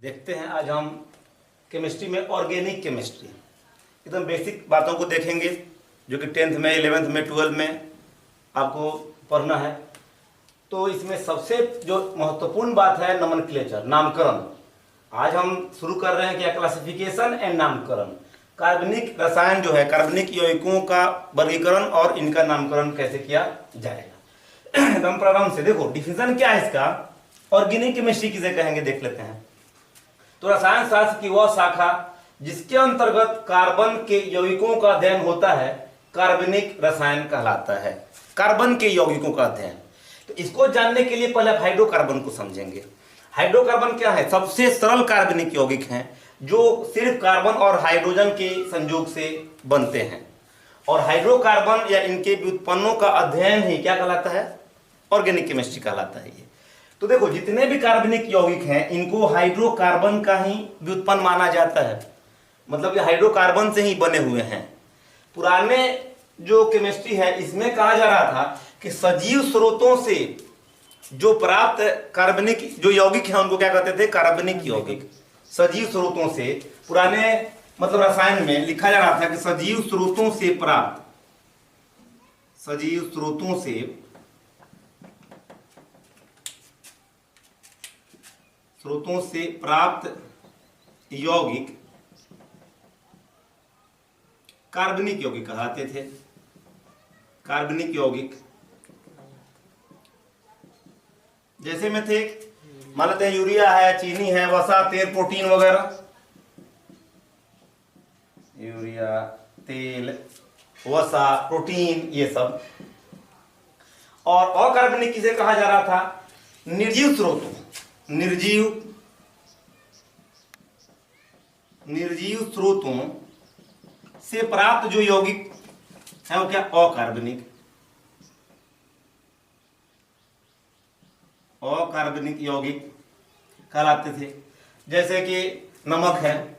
देखते हैं आज हम केमिस्ट्री में ऑर्गेनिक केमिस्ट्री एकदम बेसिक बातों को देखेंगे जो कि 10th में 11th में 12th में आपको पढ़ना है। तो इसमें सबसे जो महत्वपूर्ण बात है नोमेनक्लेचर, नामकरण। आज हम शुरू कर रहे हैं क्या, क्लासिफिकेशन एंड नामकरण। कार्बनिक रसायन जो है, कार्बनिक यौगिकों का वर्गीकरण और इनका नामकरण कैसे किया जाएगा। एकदम प्रारंभ से देखो डिफिनेशन क्या है इसका, ऑर्गेनिक केमिस्ट्री किसे कहेंगे देख लेते हैं। तो रसायन शास्त्र की वह शाखा जिसके अंतर्गत कार्बन के यौगिकों का अध्ययन होता है कार्बनिक रसायन कहलाता है। कार्बन के यौगिकों का अध्ययन, तो इसको जानने के लिए पहले आप हाइड्रोकार्बन को समझेंगे। हाइड्रोकार्बन क्या है? सबसे सरल कार्बनिक यौगिक हैं जो सिर्फ कार्बन और हाइड्रोजन के संयोग से बनते हैं। और हाइड्रोकार्बन या इनके व्युत्पन्नों का अध्ययन ही क्या कहलाता है? ऑर्गेनिक केमिस्ट्री कहलाता है ये। तो देखो जितने भी कार्बनिक यौगिक हैं इनको हाइड्रोकार्बन का ही व्युत्पन्न माना जाता है, मतलब ये हाइड्रोकार्बन से ही बने हुए हैं। पुराने जो केमिस्ट्री है इसमें कहा जा रहा था कि सजीव स्रोतों से जो प्राप्त कार्बनिक जो यौगिक है उनको क्या कहते थे? कार्बनिक यौगिक। सजीव स्रोतों से, पुराने मतलब रसायन में लिखा जा रहा था कि सजीव स्रोतों से प्राप्त, सजीव स्रोतों से प्राप्त यौगिक कार्बनिक यौगिक कहलाते थे। कार्बनिक यौगिक जैसे में थे, मान लेते हैं यूरिया है, चीनी है, वसा, तेल, प्रोटीन वगैरह। यूरिया, तेल, वसा, प्रोटीन, ये सब। और अकार्बनिक किसे कहा जा रहा था? निर्जीव स्रोतों, निर्जीव स्रोतों से प्राप्त जो यौगिक है वो क्या? अकार्बनिक। अकार्बनिक यौगिक कहलाते थे। जैसे कि नमक है,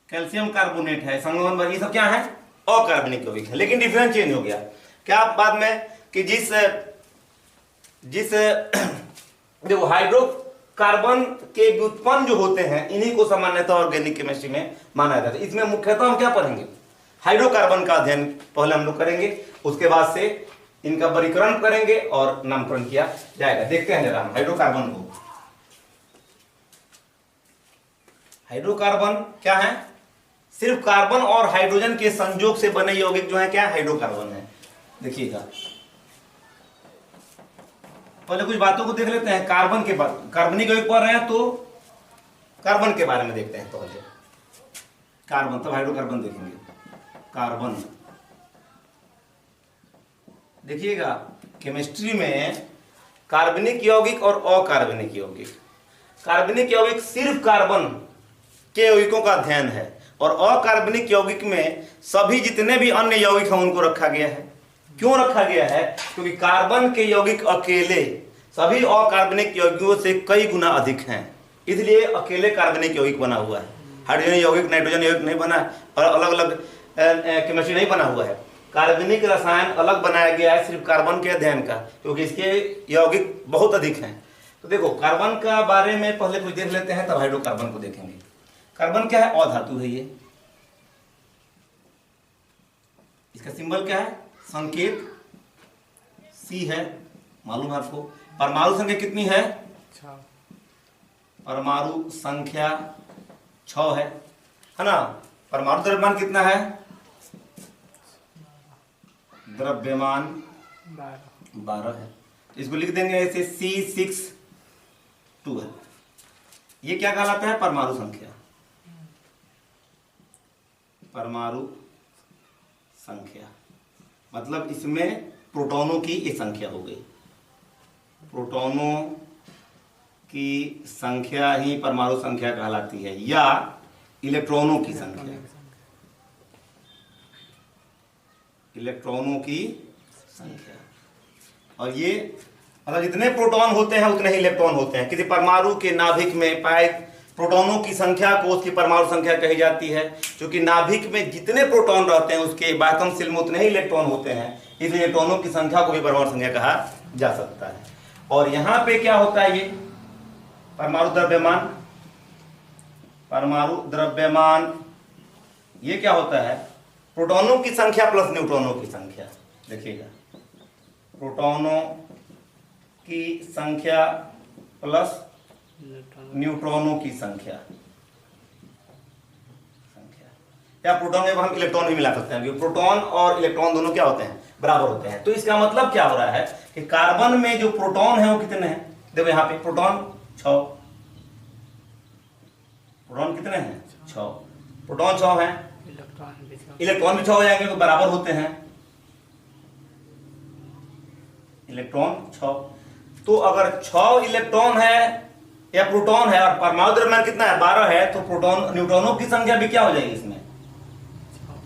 कैल्शियम कार्बोनेट है, संगमरमर, ये सब क्या है? अकार्बनिक यौगिक है। लेकिन डिफरेंस चेंज हो गया क्या बाद में कि जिस देखो हाइड्रोकार्बन के व्युत्पन्न जो होते हैं इन्हीं को सामान्यतः ऑर्गेनिक केमिस्ट्री में माना जाता है। इसमें मुख्यतः हम क्या पढ़ेंगे? हाइड्रोकार्बन का अध्ययन पहले हम लोग करेंगे, उसके बाद से इनका वर्गीकरण करेंगे और नामकरण किया जाएगा। देखते हैं जरा हम हाइड्रोकार्बन को। हाइड्रोकार्बन क्या है? सिर्फ कार्बन और हाइड्रोजन के संयोग से बने यौगिक जो है क्या? हाइड्रोकार्बन है। देखिएगा पहले कुछ बातों को देख लेते हैं। कार्बन के बाद कार्बनिक यौगिक पढ़ रहे हैं तो कार्बन के बारे में देखते हैं पहले। कार्बन तब हाइड्रोकार्बन देखेंगे। कार्बन देखिएगा केमिस्ट्री में कार्बनिक यौगिक और अकार्बनिक यौगिक। कार्बनिक यौगिक सिर्फ कार्बन के यौगिकों का अध्ययन है और अकार्बनिक यौगिक में सभी जितने भी अन्य यौगिक हैं उनको रखा गया है। क्यों रखा गया है? क्योंकि कार्बन के यौगिक अकेले सभी अकार्बनिक यौगिकों से कई गुना अधिक हैं, इसलिए अकेले कार्बनिक यौगिक बना हुआ है। हाइड्रोजन यौगिक, नाइट्रोजन यौगिक नहीं बना और अलग अलग केमिस्ट्री नहीं बना हुआ है। कार्बनिक रसायन अलग बनाया गया है सिर्फ कार्बन के अध्ययन का, क्योंकि इसके यौगिक बहुत अधिक हैं। तो देखो कार्बन का बारे में पहले कुछ देख लेते हैं, तब हाइड्रोकार्बन को देखेंगे। कार्बन क्या है? अधातु है ये। इसका सिंबल क्या है? संकेत सी है, मालूम है आपको। परमाणु संख्या कितनी है? 6। परमाणु संख्या 6 है ना। परमाणु द्रव्यमान कितना है? द्रव्यमान 12 है। इसको लिख देंगे ऐसे C6 है। ये क्या कहलाता है? परमाणु संख्या। परमाणु संख्या मतलब इसमें प्रोटॉनों की ये संख्या हो गई। प्रोटॉनों की संख्या ही परमाणु संख्या कहलाती है, या इलेक्ट्रॉनों की संख्या। इलेक्ट्रॉनों की संख्या। और ये मतलब जितने प्रोटॉन होते हैं उतने ही इलेक्ट्रॉन होते हैं। किसी परमाणु के नाभिक में पाए प्रोटॉनों की संख्या को उसकी परमाणु संख्या कही जाती है। क्योंकि नाभिक में जितने प्रोटॉन रहते हैं उसके बातम सेल में उतने ही इलेक्ट्रॉन होते हैं, इसलिए इलेक्ट्रॉनों की संख्या को भी परमाणु संख्या कहा जा सकता है। और यहाँ पे क्या होता है, ये परमाणु द्रव्यमान, परमाणु द्रव्यमान ये क्या होता है, प्रोटॉनों की संख्या प्लस न्यूट्रॉनों की संख्या। देखिएगा, प्रोटॉनों की संख्या प्लस न्यूट्रॉनों की संख्या, या प्रोटॉन में हम इलेक्ट्रॉन भी मिला सकते हैं, क्योंकि प्रोटॉन और इलेक्ट्रॉन दोनों क्या होते हैं, बराबर होते हैं। तो इसका मतलब क्या हो रहा है कि कार्बन में जो प्रोटॉन है वो कितने हैं, देखो यहाँ पे प्रोटॉन 6, प्रोटॉन कितने हैं 6, प्रोटॉन 6 है, इलेक्ट्रॉन भी 6 हो जाएंगे तो बराबर होते हैं, इलेक्ट्रॉन 6। तो अगर 6 इलेक्ट्रॉन है या प्रोटॉन है और परमाणु द्रव्यमान कितना है 12 है, तो प्रोटॉन न्यूट्रॉनों की संख्या भी क्या हो जाएगी, इसमें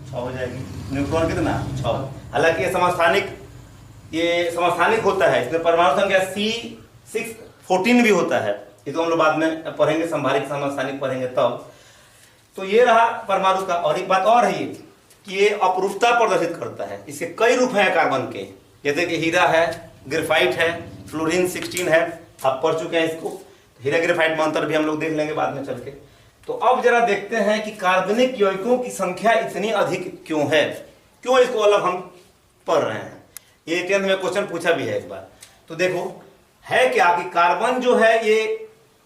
6 हो जाएगी। न्यूट्रॉन कितना 6, हालांकि ये समस्थानिक होता है, इसमें परमाणु संख्या C614 भी होता है, ये तो हम लोग बाद में पढ़ेंगे, संभारिक समस्थानिक पढ़ेंगे तब। तो ये रहा परमाणु का। और एक बात और है ये कि ये अपरूपता प्रदर्शित करता है, इसके कई रूप हैं कार्बन के, जैसे कि हीरा है, ग्रेफाइट है, फ्लोरीन 16 है, आप पढ़ चुके हैं इसको। हीरा ग्रेफाइट में अंतर भी हम लोग देख लेंगे बाद में चल के। तो अब जरा देखते हैं कि कार्बनिक यौगिकों की संख्या इतनी अधिक क्यों है, क्यों इसको अलग हम पढ़ रहे हैं। ये 10th में क्वेश्चन पूछा भी है एक बार। तो देखो है क्या कि कार्बन जो है ये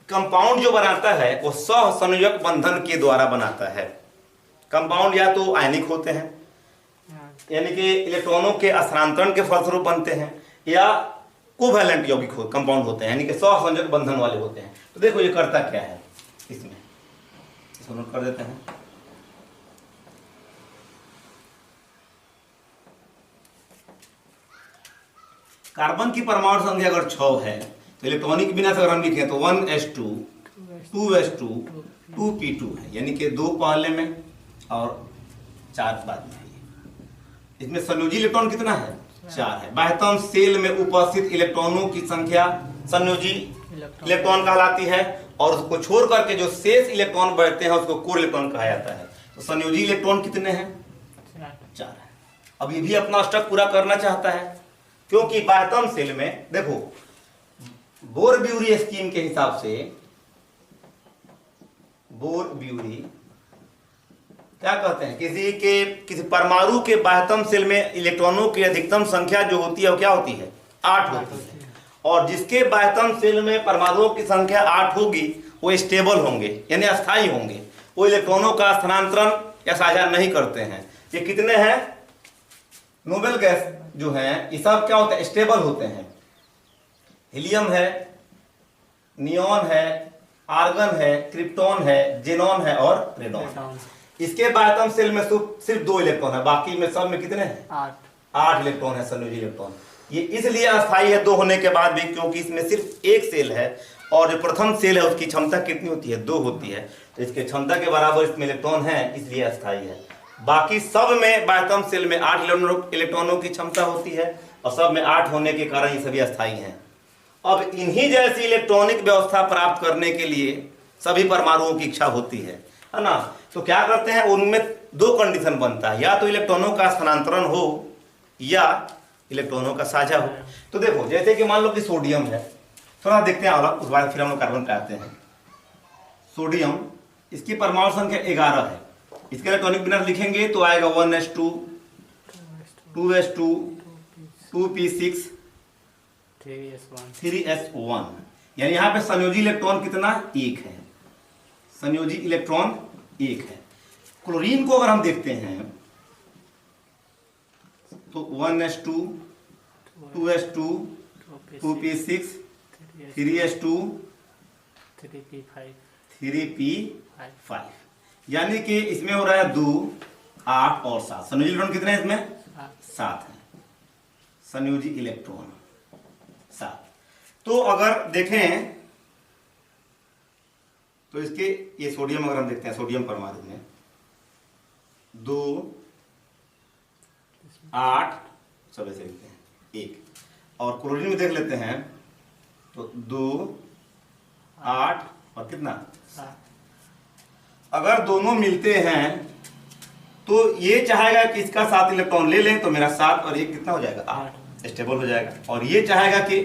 कंपाउंड जो बनाता है वो सहसंयोजक बंधन के द्वारा बनाता है। कंपाउंड या तो आयनिक होते हैं, यानी कि इलेक्ट्रॉनों के स्थानांतरण के फलस्वरूप बनते हैं, या कोवैलेंट यौगिक कंपाउंड होते हैं, यानी कि सहसंयोजक बंधन वाले होते हैं। तो देखो ये करता क्या है, इसमें इसको नोट कर देते हैं। कार्बन की परमाणु संख्या अगर 6 है तो इलेक्ट्रॉनिक बिना से अगर हम लिखें तो 1s2 2s2 2p2 है, यानी कि 2 पहले में और 4 बाद में है। इसमें संयोजी इलेक्ट्रॉन कितना है 4 है। बाह्यतम सेल में उपस्थित इलेक्ट्रॉनों की संख्या संयोजी इलेक्ट्रॉन कहलाती है, और उसको छोड़ करके जो शेष इलेक्ट्रॉन बढ़ते हैं उसको कोर इलेक्ट्रॉन कहा जाता है। तो संयोजी इलेक्ट्रॉन कितने हैं 4 है। अब ये भी अपना अष्टक पूरा करना चाहता है, क्योंकि बाह्यतम सेल में देखो बोर-ब्यूरी स्कीम के हिसाब से बोर-ब्यूरी क्या कहते हैं, किसी परमाणु के बाह्यतम सेल में इलेक्ट्रॉनों की अधिकतम संख्या जो होती है वो क्या होती है 8 होती है, और जिसके बाह्यतम सेल में परमाणुओं की संख्या 8 होगी वो स्टेबल होंगे, यानी अस्थायी होंगे, वो इलेक्ट्रॉनों का स्थानांतरण या साझा नहीं करते हैं। ये कितने हैं, नोबेल गैस जो है ये सब क्या होते हैं, स्टेबल होते हैं। हीलियम है, नियॉन है, आर्गन है, क्रिप्टॉन है, जेनॉन है और रेडॉन। इसके बाह्यतम सेल में सिर्फ 2 इलेक्ट्रॉन है, बाकी में सब में कितने हैं 8 इलेक्ट्रॉन है संयोजी इलेक्ट्रॉन। ये इसलिए अस्थायी है 2 होने के बाद भी, क्योंकि इसमें सिर्फ एक सेल है, और जो प्रथम सेल है उसकी क्षमता कितनी होती है 2 होती है, तो इसके क्षमता के बराबर इसमें इलेक्ट्रॉन है, इसलिए अस्थायी है। बाकी सब में बाह्यतम सेल में 8 इलेक्ट्रॉनों की क्षमता होती है, और सब में 8 होने के कारण ये सभी अस्थायी हैं। अब इन्हीं जैसी इलेक्ट्रॉनिक व्यवस्था प्राप्त करने के लिए सभी परमाणुओं की इच्छा होती है ना। तो क्या करते हैं, उनमें 2 कंडीशन बनता है, या तो इलेक्ट्रॉनों का स्थानांतरण हो या इलेक्ट्रॉनों का साझा हो। तो देखो जैसे कि मान लो कि सोडियम है, थोड़ा देखते हैं अलग, उस बाद फिर हम लोग कार्बन पे आते हैं। सोडियम, इसकी परमाणु संख्या 11 है, इसके इलेक्ट्रॉनिक बिना लिखेंगे तो आएगा 1s2 2s2 2p6 3s1, यानी यहाँ पे संयोजी इलेक्ट्रॉन कितना 1 है, संयोजी इलेक्ट्रॉन 1 है। क्लोरीन को अगर हम देखते हैं तो 1s2 2s2 2p6 3s2 3p5, यानी कि इसमें हो रहा है 2 8 और 7। संयोजी इलेक्ट्रॉन कितने हैं इसमें 7 है, संयोजी इलेक्ट्रॉन 7। तो अगर देखें तो इसके ये सोडियम अगर हम देखते हैं, सोडियम परमाणु में 2 8 सब ऐसे लिखते हैं 1, और क्लोरीन में देख लेते हैं तो 2 8 और कितना 7। अगर दोनों मिलते हैं तो ये चाहेगा कि इसका 7 इलेक्ट्रॉन ले लें, तो मेरा 7 और 1 कितना हो जाएगा 8, स्टेबल हो जाएगा। और ये चाहेगा कि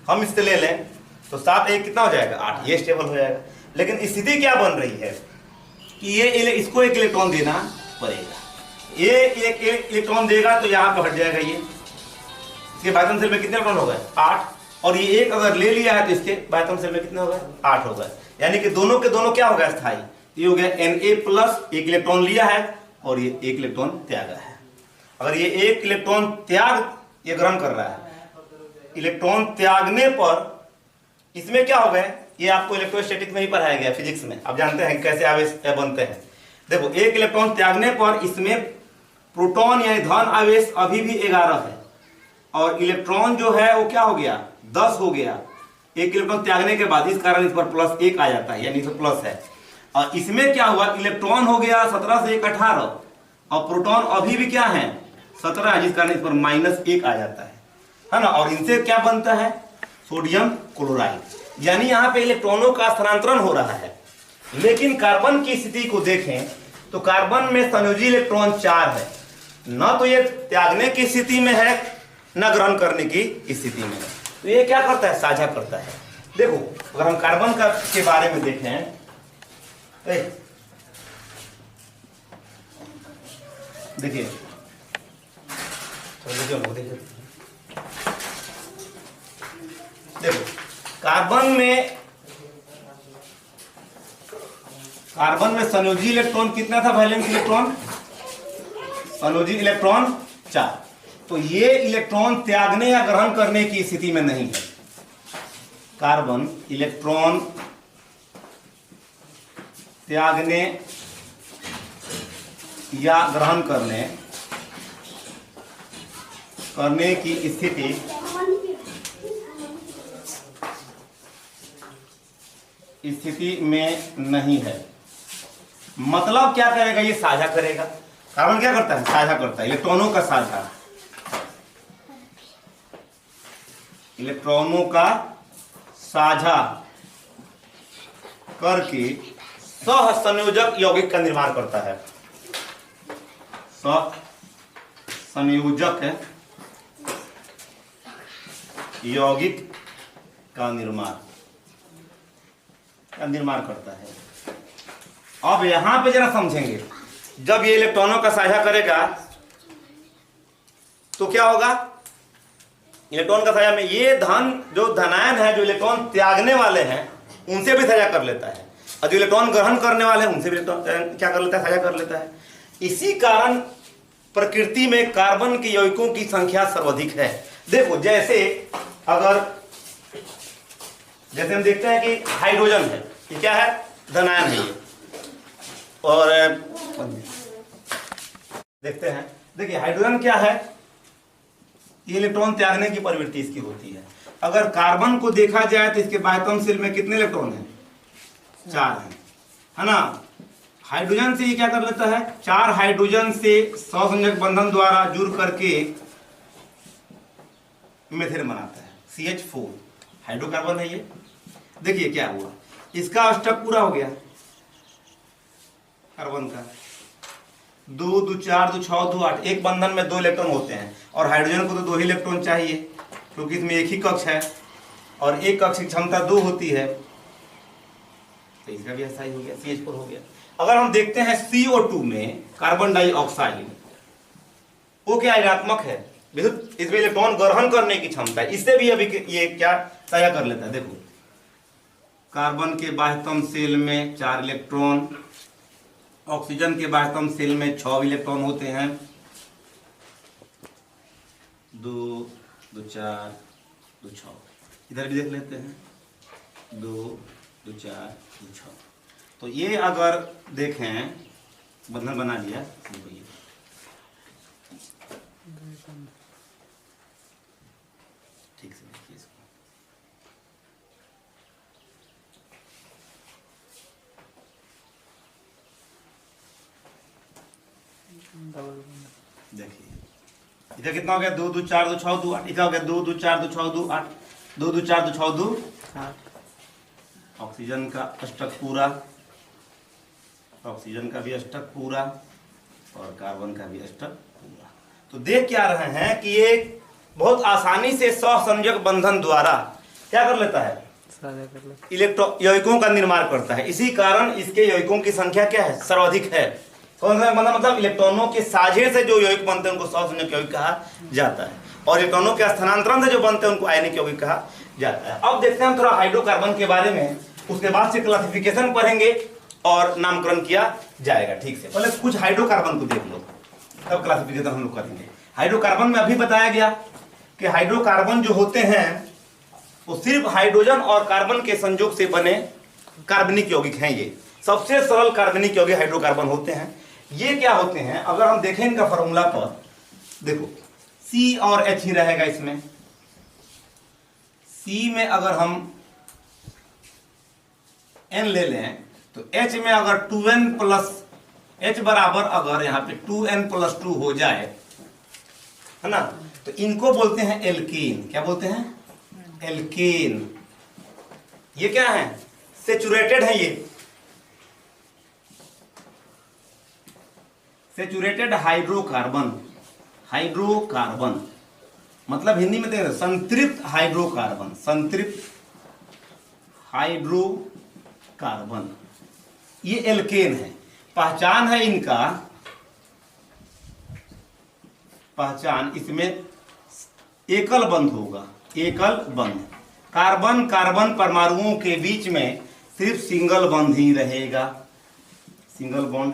हम इससे ले लें तो 7 1 कितना हो जाएगा 8, ये स्टेबल हो जाएगा। लेकिन स्थिति क्या बन रही है कि ये इसको एक इलेक्ट्रॉन देना पड़ेगा, ये एक इलेक्ट्रॉन देगा तो यहाँ पे हट जाएगा, ये इसके बायतम सेल में कितने इलेक्ट्रॉन हो गए 8, और ये एक अगर ले लिया है तो इसके बायतम सेल में कितने हो गए 8 हो गए, यानी कि दोनों के दोनों क्या हो गया स्थायी। ये हो गया Na+, एक इलेक्ट्रॉन लिया है और ये एक इलेक्ट्रॉन त्यागा है। अगर ये एक इलेक्ट्रॉन त्याग ये ग्रहण कर रहा है, इलेक्ट्रॉन त्यागने पर इसमें क्या हो गए, ये आपको इलेक्ट्रोस्टैटिक में ही पढ़ाया गया फिजिक्स में, आप जानते हैं कैसे आवेश बनते हैं। देखो एक इलेक्ट्रॉन त्यागने पर इसमें प्रोटॉन यानी धन आवेश अभी भी 11 है, और इलेक्ट्रॉन जो है वो क्या हो गया 10 हो गया एक इलेक्ट्रॉन त्यागने के बाद, इस कारण इस पर +1 आ जाता है, यानी इस प्लस है। और इसमें क्या हुआ, इलेक्ट्रॉन हो गया 17 से 1 18, और प्रोटॉन अभी भी क्या है 17 है, जिस कारण इस पर -1 आ जाता है ना। और इनसे क्या बनता है सोडियम क्लोराइड, यानी यहाँ पे इलेक्ट्रॉनों का स्थानांतरण हो रहा है। लेकिन कार्बन की स्थिति को देखें तो कार्बन में संयोजी इलेक्ट्रॉन 4 है, न तो ये त्यागने की स्थिति में है न ग्रहण करने की स्थिति में है। तो ये क्या करता है साझा करता है। देखो अगर हम कार्बन का के बारे में देखें, देखिए देखो कार्बन में संयोजी इलेक्ट्रॉन कितना था, वैलेंस इलेक्ट्रॉन संयोजी इलेक्ट्रॉन 4, तो ये इलेक्ट्रॉन त्यागने या ग्रहण करने की स्थिति में नहीं है। कार्बन इलेक्ट्रॉन त्यागने या ग्रहण करने की स्थिति में नहीं है। मतलब क्या करेगा, ये साझा करेगा। कार्बन क्या करता है साझा करता है, इलेक्ट्रॉनों का साझा, इलेक्ट्रॉनों का साझा करके सहसंयोजक यौगिक का निर्माण करता है। सहसंयोजक यौगिक का निर्माण करता है। अब यहां पे जरा समझेंगे, जब ये इलेक्ट्रॉनों का साझा करेगा तो क्या होगा, इलेक्ट्रॉन का साझा में ये जो धनायन है, जो इलेक्ट्रॉन त्यागने वाले हैं उनसे भी साझा कर लेता है, और जो इलेक्ट्रॉन ग्रहण करने वाले हैं उनसे भी क्या कर लेता है साझा कर लेता है। इसी कारण प्रकृति में कार्बन के यौगिकों की संख्या सर्वाधिक है। देखो जैसे हम देखते हैं कि हाइड्रोजन है, ये क्या है धनायन है ये, और देखते हैं, देखिए हाइड्रोजन क्या है, ये इलेक्ट्रॉन त्यागने की प्रवृत्ति इसकी होती है। अगर कार्बन को देखा जाए तो इसके बायतम सेल में कितने इलेक्ट्रॉन हैं 4 हैं, है ना। हाइड्रोजन से ये क्या कर लेता है, 4 हाइड्रोजन से सहसंयोजक बंधन द्वारा जुड़ करके मेथेन बनाता है, CH4 हाइड्रोकार्बन है ये। देखिए क्या हुआ, इसका अष्टक पूरा हो गया कार्बन का, 2 2 4 2 6 2 8, एक बंधन में 2 इलेक्ट्रॉन होते हैं, और हाइड्रोजन को तो 2 ही इलेक्ट्रॉन चाहिए क्योंकि इसमें एक ही कक्ष है, और एक कक्ष की क्षमता 2 होती है, तो इसका भी ऐसा ही हो गया, CH4 हो गया। अगर हम देखते हैं CO2 में कार्बन डाइऑक्साइड, वो क्या ऋणात्मक है, इसमें इलेक्ट्रॉन ग्रहण करने की क्षमता है, इससे भी अभी ये क्या साझा कर लेता है। देखो कार्बन के बाह्यतम सेल में 4 इलेक्ट्रॉन, ऑक्सीजन के बाह्यतम सेल में 6 इलेक्ट्रॉन होते हैं, 2 2 4 2 6, इधर भी देख लेते हैं 2 2 4 2 6। तो ये अगर देखें बंधन बना लिया, ठीक से देखिए इसको, देखिए इधर कितना हो गया 2 2 4 2 6 2 8, इधर हो गया 2 2 4 2 6 2 8, 2 2 4 2 6 2 8। ऑक्सीजन का अष्टक पूरा, ऑक्सीजन का भी अष्टक पूरा, और कार्बन का भी अष्टक पूरा। तो देख क्या रहे हैं कि ये बहुत आसानी से सहसंयोजक बंधन द्वारा क्या कर लेता है यौगिकों का निर्माण करता है। इसी कारण इसके यौगिकों की संख्या क्या है, सर्वाधिक है। कौन सा मतलब इलेक्ट्रॉनों के साझे से जो यौगिक बनते हैं उनको सहसंयोजक यौगिक कहा जाता है, और इलेक्ट्रॉनों के स्थानांतरण से जो बनते हैं उनको आयनिक यौगिक कहा जाता है। अब देखते हैं थोड़ा हाइड्रोकार्बन के बारे में, उसके बाद से क्लासिफिकेशन पढ़ेंगे और नामकरण किया जाएगा ठीक से। पहले कुछ हाइड्रोकार्बन को देख लो, तब क्लासिफिकेशन हम लोग करेंगे। हाइड्रोकार्बन में अभी बताया गया कि हाइड्रोकार्बन जो होते हैं वो सिर्फ हाइड्रोजन और कार्बन के संयोग से बने कार्बनिक यौगिक हैं। ये सबसे सरल कार्बनिक यौगिक हाइड्रोकार्बन होते हैं। ये क्या होते हैं, अगर हम देखें इनका फॉर्मूला पर, देखो C और H ही रहेगा इसमें। C में अगर हम N ले लें तो H में अगर 2N प्लस H बराबर अगर यहाँ पे 2N प्लस 2 हो जाए, है ना, तो इनको बोलते हैं एल्कीन। क्या बोलते हैं, एल्कीन। ये क्या है, सेचुरेटेड है, ये सेचुरेटेड हाइड्रोकार्बन। हाइड्रोकार्बन मतलब हिंदी में देखो संतृप्त हाइड्रोकार्बन, संतृप्त हाइड्रोकार्बन, ये एल्केन है। पहचान है इनका, पहचान इसमें एकल बंध होगा, एकल बंध। कार्बन कार्बन परमाणुओं के बीच में सिर्फ सिंगल बंध ही रहेगा, सिंगल बॉन्ड।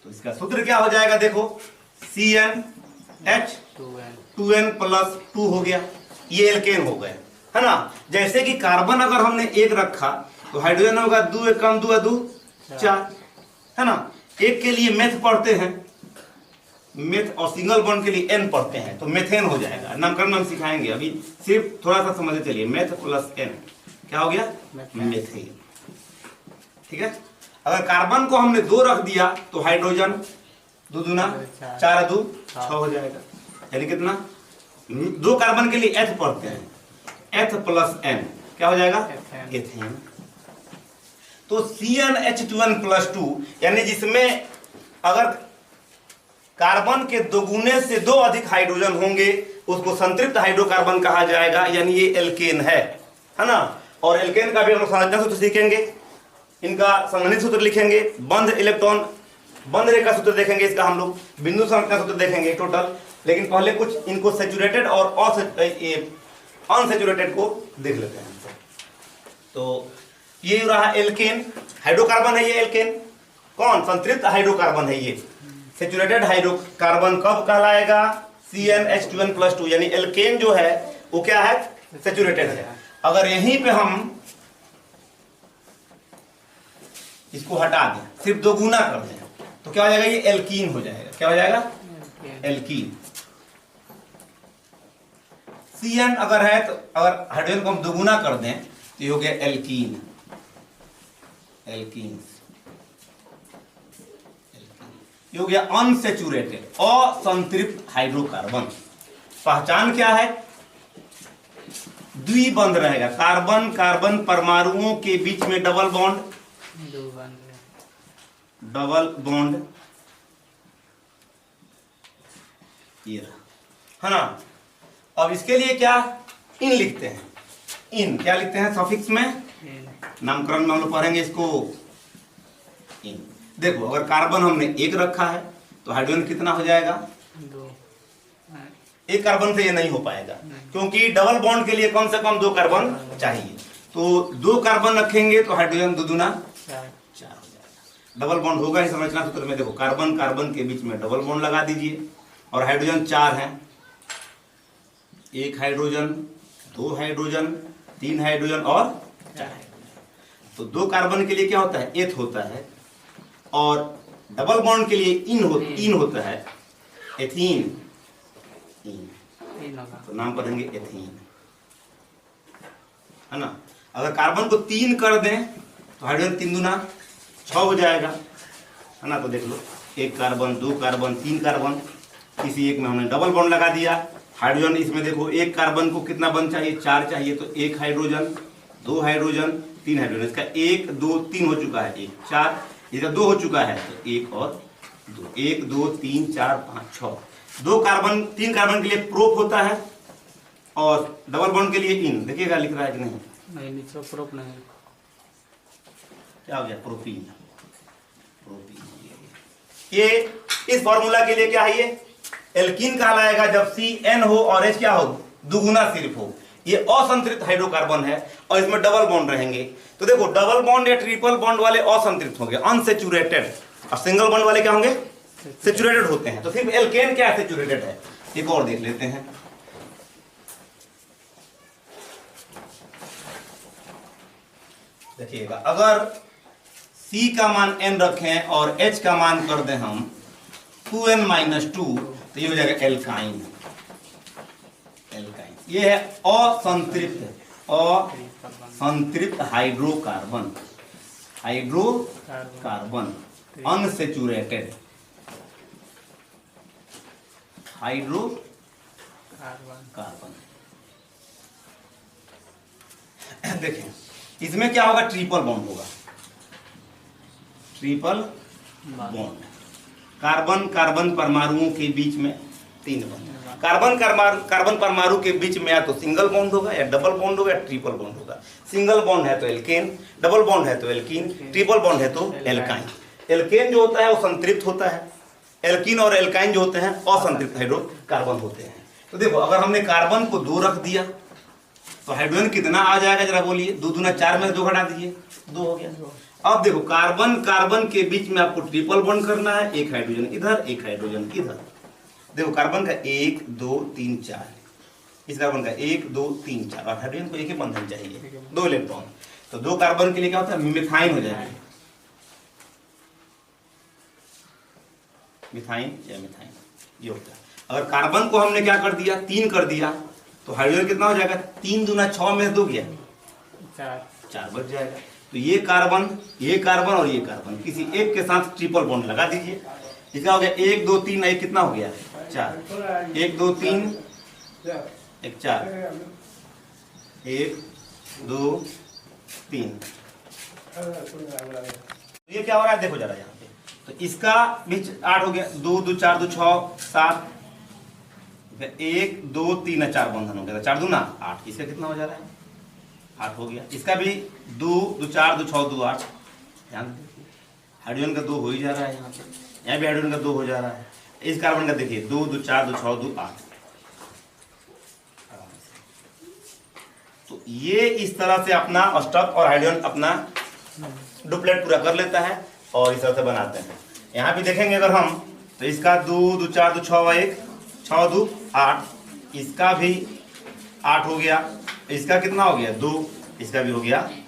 तो इसका सूत्र क्या हो जाएगा, देखो CnH 2N प्लस 2 हो गया, ये एल्केन हो गए, है ना। जैसे कि कार्बन अगर हमने एक रखा तो हाइड्रोजन होगा 2 एक कम 2 2 4, है ना। एक के लिए मेथ पढ़ते हैं, मेथ, और सिंगल बॉन्ड के लिए N पढ़ते हैं, तो मेथेन हो जाएगा। नामकरण हम सिखाएंगे, अभी सिर्फ थोड़ा सा समझ चलिए। मेथ प्लस N क्या हो गया, मेथेन, ठीक है। अगर कार्बन को हमने 2 रख दिया तो हाइड्रोजन 2 दूना 4 2 6 हो जाएगा, यानी कितना, 2 कार्बन के लिए H पढ़ते हैं, H प्लस N क्या हो जाएगा, एथेन। तो CnH2n प्लस 2 यानी जिसमें अगर कार्बन के दोगुने से 2 अधिक हाइड्रोजन होंगे उसको संतृप्त हाइड्रोकार्बन कहा जाएगा, यानी ये एल्केन है ना। और एल्केन का भी हम लोग संरचना सूत्र सीखेंगे, इनका संगठित सूत्र लिखेंगे, बंध इलेक्ट्रॉन बंध रेखा सूत्र देखेंगे, इसका हम लोग बिंदु संरचना सूत्र देखेंगे टोटल। लेकिन पहले कुछ इनको सेचुरेटेड और अनसेचुरेटेड को देख लेते हैं। तो ये रहा एल्केन, हाइड्रोकार्बन है ये एल्केन। कौन, संतृप्त हाइड्रोकार्बन है ये। सेचुरेटेड हाइड्रोकार्बन कब कहलाएगा, CnH2n प्लस 2, यानी एल्केन जो है वो क्या है, सेचुरेटेड है। अगर यहीं पे हम इसको हटा दें, सिर्फ 2 गुना कर दें, तो क्या हो जाएगा, ये एल्कीन हो जाएगा। क्या हो जाएगा, एल्कीन। Cn अगर है तो अगर हाइड्रोजन को हम 2 गुना कर दें तो ये हो गया एल्कीन, एल्कीन। ये हो गया अनसेचुरेटेड, असंतृप्त हाइड्रोकार्बन। पहचान क्या है, द्विबंध रहेगा, कार्बन कार्बन परमाणुओं के बीच में डबल बॉन्ड, डबल बॉन्ड, ये है ना। अब इसके लिए क्या इन लिखते हैं, इन क्या लिखते हैं सफिक्स में, नामकरण में हम लोग पढ़ेंगे इसको इन। देखो अगर कार्बन हमने 1 रखा है तो हाइड्रोजन कितना हो जाएगा, 2। एक कार्बन से ये नहीं हो पाएगा, क्योंकि डबल बॉन्ड के लिए कम से कम 2 कार्बन चाहिए। तो 2 कार्बन रखेंगे तो हाइड्रोजन 2 दूना 4 हो जाएगा। डबल बॉन्ड होगा ही संरचना सूत्र में, देखो कार्बन कार्बन के बीच में डबल बॉन्ड लगा दीजिए, और हाइड्रोजन 4 है, 1 हाइड्रोजन, 2 हाइड्रोजन, 3 हाइड्रोजन और 4 हाइड्रोजन। तो 2 कार्बन के लिए क्या होता है, एथ होता है, और डबल बॉन्ड के लिए इन होता है, एथीन, तो नाम पढ़ेंगे एथीन, है ना। अगर कार्बन को 3 कर दें तो हाइड्रोजन 3 दूना 6 हो जाएगा, है ना। तो देख लो 1 कार्बन, 2 कार्बन, 3 कार्बन, किसी एक में हमने डबल बॉन्ड लगा दिया। हाइड्रोजन इसमें देखो 1 कार्बन को कितना बंद चाहिए, 4 चाहिए, तो 1 हाइड्रोजन, 2 हाइड्रोजन, 3 हाइड्रोजन। इसका 1 2 3 हो चुका है, 1 4, इसका 2 हो चुका है, तो 1 और 2, 1 2 3 4 5 6। 2 कार्बन 3 कार्बन के लिए प्रोप होता है, और डबल बॉन्ड के लिए इन, देखिएगा लिख रहा है कि नहीं? नहीं, नीचे प्रोप नहीं है। क्या हो गया? प्रोपीन। प्रोपीन ये इस फॉर्मूला के लिए क्या है? ये एल्कीन कहलाएगा जब CN हो और H क्या हो? दुगुना सिर्फ हो। ये असंतृप्त हाइड्रोकार्बन है और इसमें डबल बॉन्ड रहेंगे। तो देखो डबल बॉन्ड या ट्रिपल बॉन्ड वाले असंतृप्त होंगे, अनसेचुरेटेड, और सिंगल बॉन्ड वाले क्या होंगे? सेचुरेटेड होते हैं। तो सिर्फ एल्केन क्या सेचुरेटेड है? एक और देख लेते हैं। देखिएगा, अगर C का मान n रखें और H का मान कर दें हम 2n-2, तो ये हो जाएगा एल्काइन। एल्काइन ये है असंतृप्त हाइड्रोकार्बन। Hydrocarbon unsaturated hydrocarbon. देखें इसमें क्या होगा? ट्रिपल बॉन्ड होगा। ट्रिपल बॉन्ड, कार्बन कार्बन परमाणुओं के बीच में 3 बॉन्ड। कार्बन परमाणु के बीच में या तो सिंगल बॉन्ड होगा, या डबल बॉन्ड होगा, या ट्रिपल बॉन्ड होगा। सिंगल बॉन्ड है तो एल्केन, डबल बॉन्ड है तो एल्कीन, ट्रिपल बॉन्ड है तो एल्काइन। एल्केन जो होता है वो संतृप्त होता है, एल्कीन और एल्काइन जो होते हैं असंतृप्त हाइड्रोकार्बन होते हैं। तो देखो अगर हमने कार्बन को 2 रख दिया तो हाइड्रोजन कितना आ जाएगा? जरा बोलिए। 2 दूना 4 में 2 घटा दीजिए, 2 हो गया। अब देखो कार्बन कार्बन के बीच में आपको ट्रिपल बॉन्ड करना है, एक हाइड्रोजन इधर, एक हाइड्रोजन इधर। देखो कार्बन का 1 2 3 4, इस कार्बन का 1 2 3 4, और हाइड्रोजन को एक ही बंधन चाहिए, 2 इलेक्ट्रॉन। तो 2 कार्बन के लिए क्या होता है? मिथाइन हो जाएगा। मिथाइन या मिथाइन ये होता है। अगर कार्बन को हमने क्या कर दिया? 3 कर दिया, तो हाइड्रोजन कितना हो जाएगा? 3 दूना 6 में 2 गया, 4 बच जाएगा। तो ये कार्बन और ये कार्बन किसी एक के साथ ट्रिपल बॉन्ड लगा दीजिए। इसका हो गया 1 2 3, एक कितना हो गया? 4। 1 2 3 एक 4, 1 2 3। ये क्या हो रहा है? देखो जरा यहाँ पे, तो इसका भी 8 हो गया। 2 2 4 2 6 7, 1 2 3 4 बंधन हो गया। 4 दूना 8, इसका कितना हो जा रहा है? 8 हो गया। इसका भी 2 2 4 2 6 2 8। ध्यान देखिए हाइड्रोजन का 2 हो ही जा रहा है, यहाँ पे यहाँ भी हाइड्रोजन का 2 हो जा रहा है। इस कार्बन का देखिए 2 2 4 2 6 2 8। तो ये इस तरह से अपना स्टॉक और हाइड्रोजन अपना डुप्लेट पूरा कर लेता है और इस तरह से बनाते हैं। यहाँ भी देखेंगे अगर हम, तो इसका 2 2 4 2 6 1 6 2 8, इसका भी 8 हो गया। इसका कितना हो गया? 2, इसका भी हो गया 2।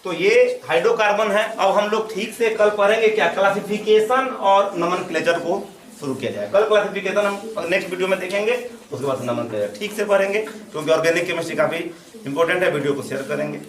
तो ये हाइड्रोकार्बन है। अब हम लोग ठीक से कल पढ़ेंगे क्या? क्लासिफिकेशन और नोमेनक्लेचर को शुरू किया जाए। कल क्लासिफिकेशन हम नेक्स्ट वीडियो में देखेंगे, उसके बाद नोमेनक्लेचर ठीक से पढ़ेंगे, क्योंकि ऑर्गेनिक केमिस्ट्री काफी इंपॉर्टेंट है। वीडियो को शेयर करेंगे।